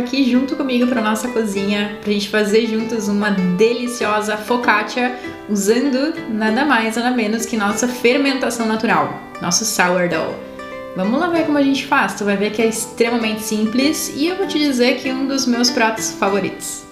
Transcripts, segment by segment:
aqui junto comigo para nossa cozinha, pra gente fazer juntos uma deliciosa focaccia usando nada mais nada menos que nossa fermentação natural, nosso sourdough. Vamos lá ver como a gente faz, tu vai ver que é extremamente simples e eu vou te dizer que é um dos meus pratos favoritos.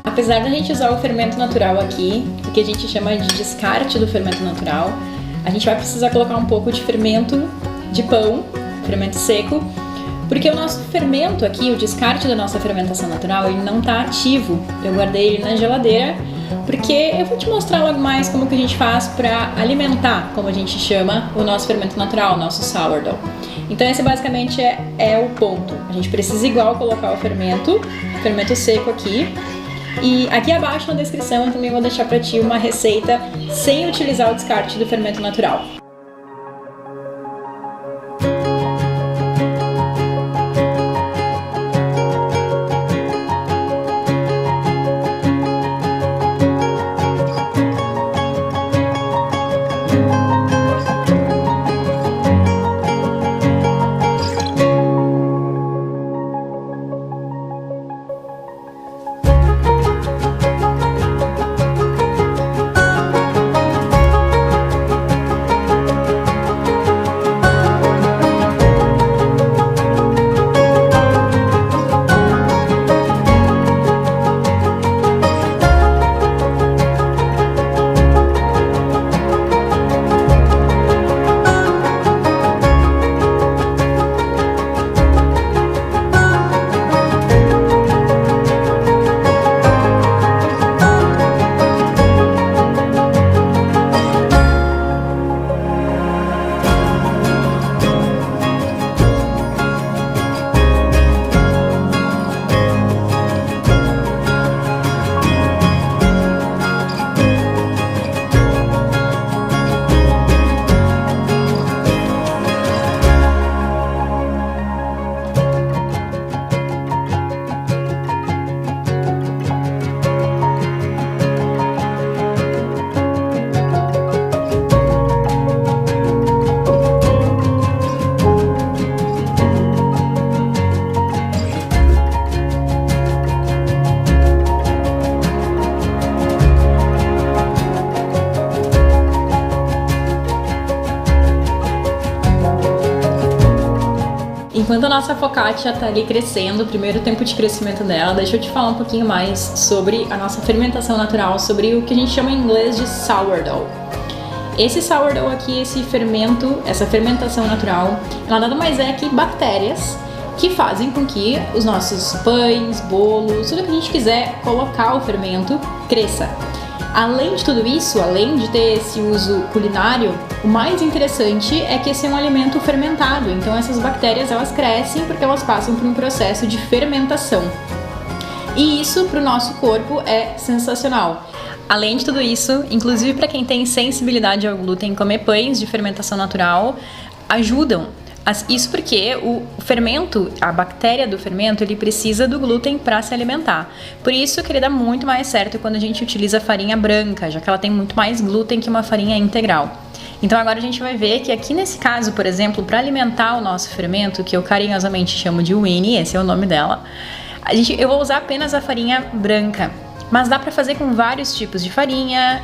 Apesar da gente usar o fermento natural aqui, o que a gente chama de descarte do fermento natural, a gente vai precisar colocar um pouco de fermento de pão, fermento seco, porque o nosso fermento aqui, o descarte da nossa fermentação natural, ele não está ativo. Eu guardei ele na geladeira, porque eu vou te mostrar logo mais como que a gente faz para alimentar, como a gente chama, o nosso fermento natural, o nosso sourdough. Então esse basicamente é o ponto. A gente precisa igual colocar o fermento seco aqui. E aqui abaixo na descrição eu também vou deixar para ti uma receita sem utilizar o descarte do fermento natural. Enquanto a nossa focaccia está ali crescendo, o primeiro tempo de crescimento dela, deixa eu te falar um pouquinho mais sobre a nossa fermentação natural, sobre o que a gente chama em inglês de sourdough. Esse sourdough aqui, esse fermento, essa fermentação natural, ela nada mais é que bactérias que fazem com que os nossos pães, bolos, tudo que a gente quiser colocar o fermento, cresça. Além de tudo isso, além de ter esse uso culinário, o mais interessante é que esse é um alimento fermentado, então essas bactérias elas crescem porque elas passam por um processo de fermentação. E isso para o nosso corpo é sensacional. Além de tudo isso, inclusive para quem tem sensibilidade ao glúten, comer pães de fermentação natural ajudam. Isso porque o fermento, a bactéria do fermento, ele precisa do glúten para se alimentar. Por isso que ele dá muito mais certo quando a gente utiliza farinha branca, já que ela tem muito mais glúten que uma farinha integral. Então agora a gente vai ver que aqui nesse caso, por exemplo, para alimentar o nosso fermento, que eu carinhosamente chamo de Winnie, esse é o nome dela, eu vou usar apenas a farinha branca. Mas dá para fazer com vários tipos de farinha.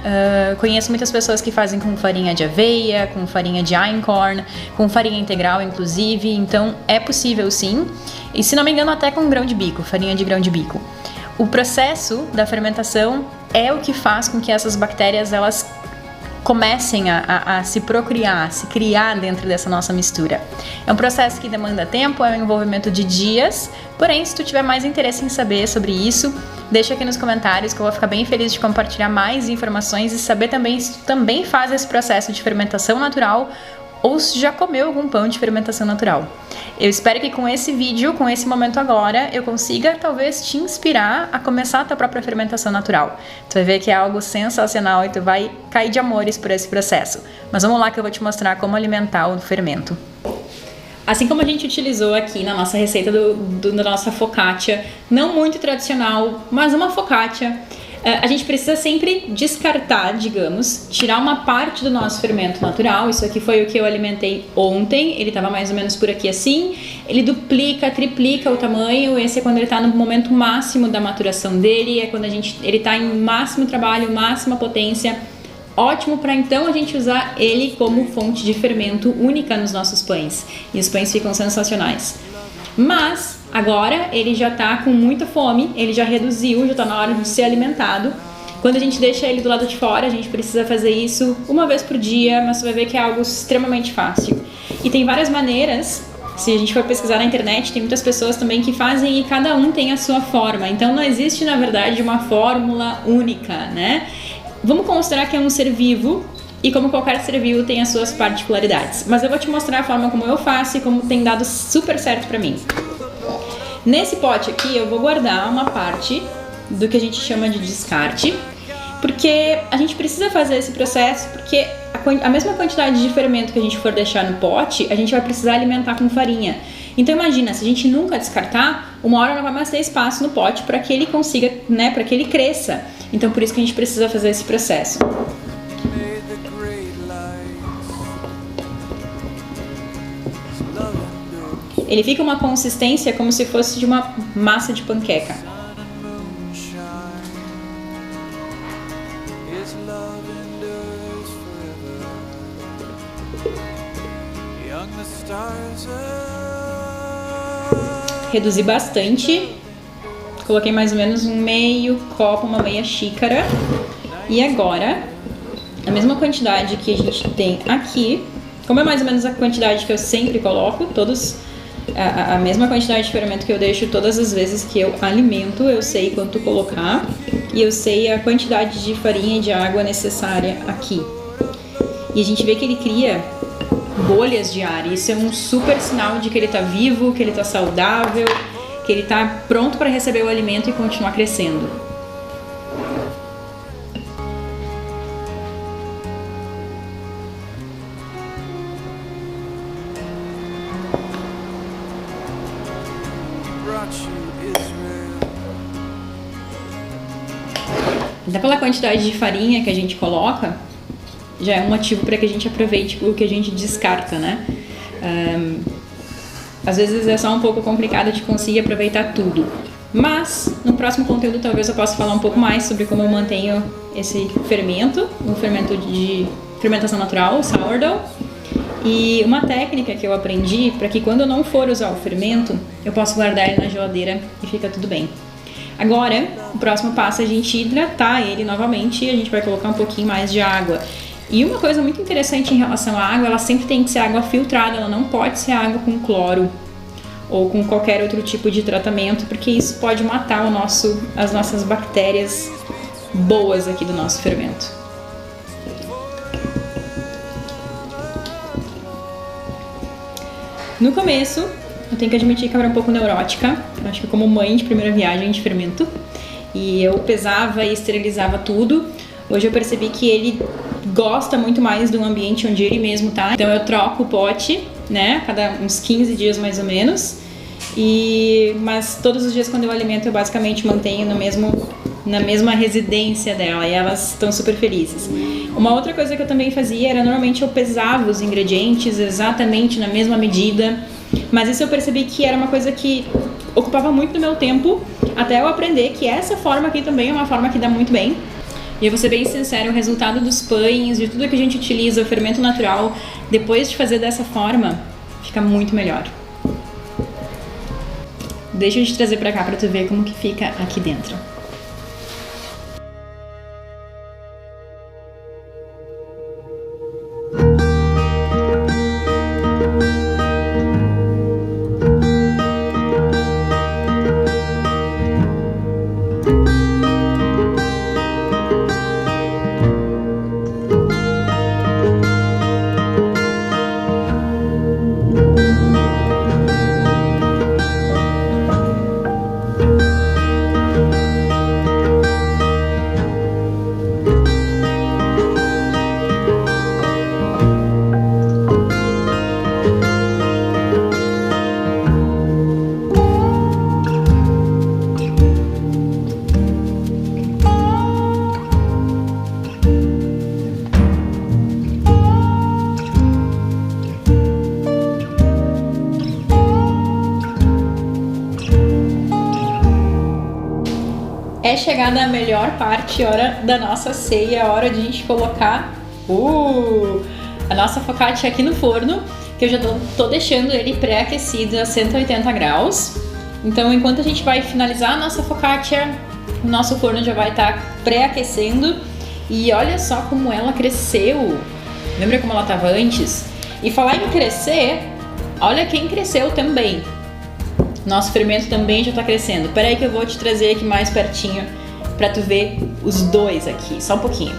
Conheço muitas pessoas que fazem com farinha de aveia, com farinha de einkorn, com farinha integral inclusive, então é possível sim. E se não me engano até com grão de bico, farinha de grão de bico. O processo da fermentação é o que faz com que essas bactérias elas comecem a se procriar, a se criar dentro dessa nossa mistura. É um processo que demanda tempo, é um envolvimento de dias, porém, se tu tiver mais interesse em saber sobre isso, deixa aqui nos comentários que eu vou ficar bem feliz de compartilhar mais informações e saber também se tu também faz esse processo de fermentação natural ou se já comeu algum pão de fermentação natural. Eu espero que com esse vídeo, com esse momento agora, eu consiga talvez te inspirar a começar a tua própria fermentação natural. Tu vai ver que é algo sensacional e tu vai cair de amores por esse processo. Mas vamos lá que eu vou te mostrar como alimentar o fermento. Assim como a gente utilizou aqui na nossa receita da nossa focaccia, não muito tradicional, mas uma focaccia, a gente precisa sempre descartar, digamos, tirar uma parte do nosso fermento natural. Isso aqui foi o que eu alimentei ontem, ele estava mais ou menos por aqui assim. Ele duplica, triplica o tamanho, esse é quando ele está no momento máximo da maturação dele, é quando ele está em máximo trabalho, máxima potência. Ótimo para então a gente usar ele como fonte de fermento única nos nossos pães. E os pães ficam sensacionais. Mas agora ele já está com muita fome, ele já reduziu, já está na hora de ser alimentado. Quando a gente deixa ele do lado de fora, a gente precisa fazer isso uma vez por dia, mas você vai ver que é algo extremamente fácil. E tem várias maneiras, se a gente for pesquisar na internet, tem muitas pessoas também que fazem e cada um tem a sua forma. Então não existe, na verdade, uma fórmula única, né? Vamos considerar que é um ser vivo e como qualquer ser vivo tem as suas particularidades. Mas eu vou te mostrar a forma como eu faço e como tem dado super certo pra mim. Nesse pote aqui eu vou guardar uma parte do que a gente chama de descarte, porque a gente precisa fazer esse processo, porque a mesma quantidade de fermento que a gente for deixar no pote, a gente vai precisar alimentar com farinha. Então imagina, se a gente nunca descartar, uma hora não vai mais ter espaço no pote para que ele consiga, né, para que ele cresça. Então por isso que a gente precisa fazer esse processo. Ele fica uma consistência como se fosse de uma massa de panqueca. Reduzi bastante. Coloquei mais ou menos um meio copo, uma meia xícara. E agora, a mesma quantidade que a gente tem aqui, como é mais ou menos a quantidade que eu sempre coloco, a mesma quantidade de fermento que eu deixo todas as vezes que eu alimento, eu sei quanto colocar e eu sei a quantidade de farinha e de água necessária aqui. E a gente vê que ele cria bolhas de ar, e isso é um super sinal de que ele está vivo, que ele está saudável, que ele está pronto para receber o alimento e continuar crescendo. Até pela quantidade de farinha que a gente coloca, já é um motivo para que a gente aproveite o que a gente descarta, né? Às vezes é só um pouco complicado de conseguir aproveitar tudo. Mas, no próximo conteúdo talvez eu possa falar um pouco mais sobre como eu mantenho esse fermento, um fermento de fermentação natural, o sourdough. E uma técnica que eu aprendi para que quando eu não for usar o fermento, eu posso guardar ele na geladeira e fica tudo bem. Agora, o próximo passo é a gente hidratar ele novamente e a gente vai colocar um pouquinho mais de água. E uma coisa muito interessante em relação à água, ela sempre tem que ser água filtrada, ela não pode ser água com cloro ou com qualquer outro tipo de tratamento, porque isso pode matar as nossas bactérias boas aqui do nosso fermento. No começo, eu tenho que admitir que eu era um pouco neurótica, acho que como mãe de primeira viagem de fermento, e eu pesava e esterilizava tudo. Hoje eu percebi que ele gosta muito mais do ambiente onde ele mesmo tá, então eu troco o pote, né, a cada uns 15 dias mais ou menos, mas todos os dias quando eu alimento eu basicamente mantenho na mesma residência dela, e elas estão super felizes. Uma outra coisa que eu também fazia era, normalmente eu pesava os ingredientes exatamente na mesma medida, mas isso eu percebi que era uma coisa que ocupava muito do meu tempo, até eu aprender que essa forma aqui também é uma forma que dá muito bem. E eu vou ser bem sincero, o resultado dos pães, de tudo que a gente utiliza, o fermento natural, depois de fazer dessa forma, fica muito melhor. Deixa eu te trazer pra cá pra tu ver como que fica aqui dentro. chegada à melhor parte, hora da nossa ceia, hora de a gente colocar a nossa focaccia aqui no forno, que eu já tô deixando ele pré-aquecido a 180 graus. Então, enquanto a gente vai finalizar a nossa focaccia, o nosso forno já vai estar pré-aquecendo. E olha só como ela cresceu. Lembra como ela estava antes? E falar em crescer, olha quem cresceu também. Nosso fermento também já está crescendo. Espera aí que eu vou te trazer aqui mais pertinho para tu ver os dois aqui, só um pouquinho.